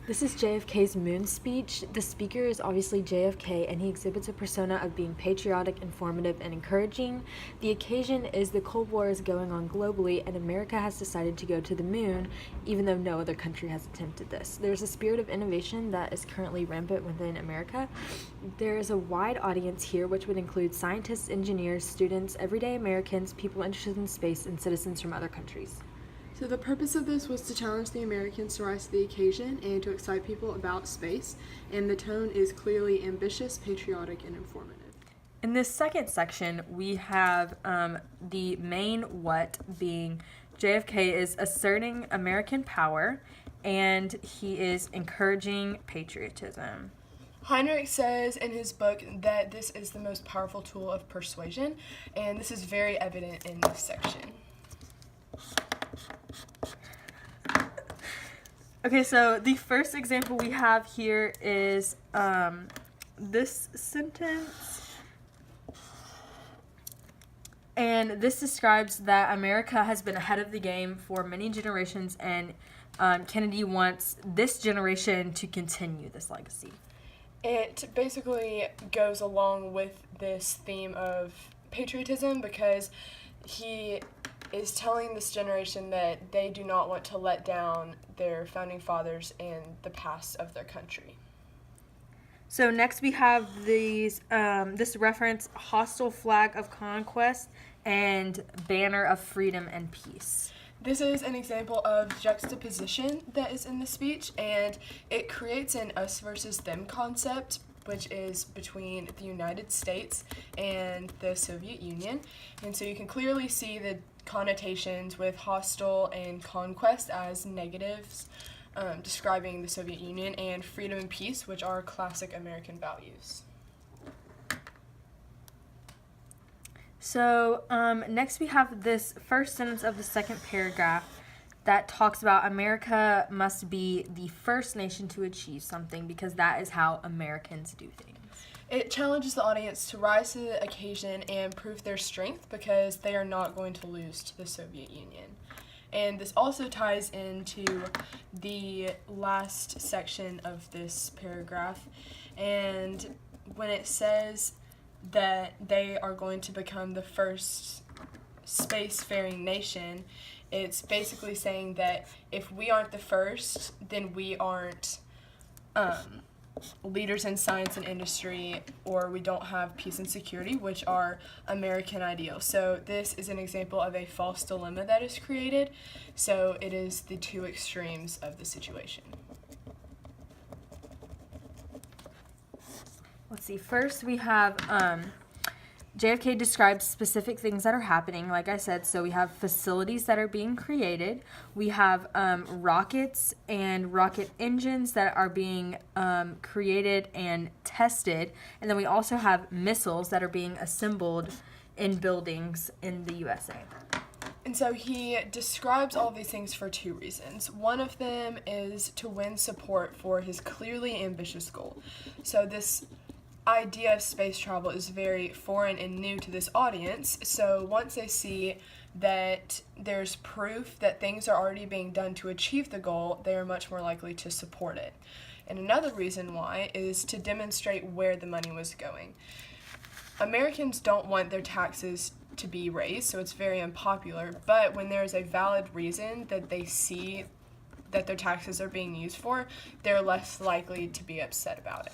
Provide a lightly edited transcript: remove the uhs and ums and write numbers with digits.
This is JFK's moon speech. The speaker is obviously JFK, and he exhibits a persona of being patriotic, informative, and encouraging. The occasion is the Cold War is going on globally, and America has decided to go to the moon, even though no other country has attempted this. There's a spirit of innovation that is currently rampant within America. There is a wide audience here, which would include scientists, engineers, students, everyday Americans, people interested in space, and citizens from other countries. So the purpose of this was to challenge the Americans to rise to the occasion and to excite people about space, and the tone is clearly ambitious, patriotic, and informative. In this second section, we have the main what being JFK is asserting American power, and he is encouraging patriotism. Heinrich says in his book that this is the most powerful tool of persuasion, and this is very evident in this section. Okay, so the first example we have here is this sentence. And this describes that America has been ahead of the game for many generations, and Kennedy wants this generation to continue this legacy. It basically goes along with this theme of patriotism because he is telling this generation that they do not want to let down their founding fathers and the past of their country. So next we have these this reference, hostile flag of conquest and banner of freedom and peace. This is an example of juxtaposition that is in the speech, and it creates an us versus them concept, which is between the United States and the Soviet Union. And so you can clearly see the connotations with hostile and conquest as negatives, describing the Soviet Union, and freedom and peace, which are classic American values. So next we have this first sentence of the second paragraph that talks about America must be the first nation to achieve something because that is how Americans do things. It challenges the audience to rise to the occasion and prove their strength because they are not going to lose to the Soviet Union. And this also ties into the last section of this paragraph. And when it says that they are going to become the first spacefaring nation, it's basically saying that if we aren't the first, then we aren't leaders in science and industry, or we don't have peace and security, which are American ideals. So this is an example of a false dilemma that is created. So it is the two extremes of the situation. Let's see. First, we have JFK describes specific things that are happening, like I said. So we have facilities that are being created. We have rockets and rocket engines that are being created and tested. And then we also have missiles that are being assembled in buildings in the USA. And so he describes all these things for two reasons. One of them is to win support for his clearly ambitious goal. So this idea of space travel is very foreign and new to this audience, so once they see that there's proof that things are already being done to achieve the goal, they are much more likely to support it. And another reason why is to demonstrate where the money was going. Americans don't want their taxes to be raised, so it's very unpopular, but when there's a valid reason that they see that their taxes are being used for, they're less likely to be upset about it.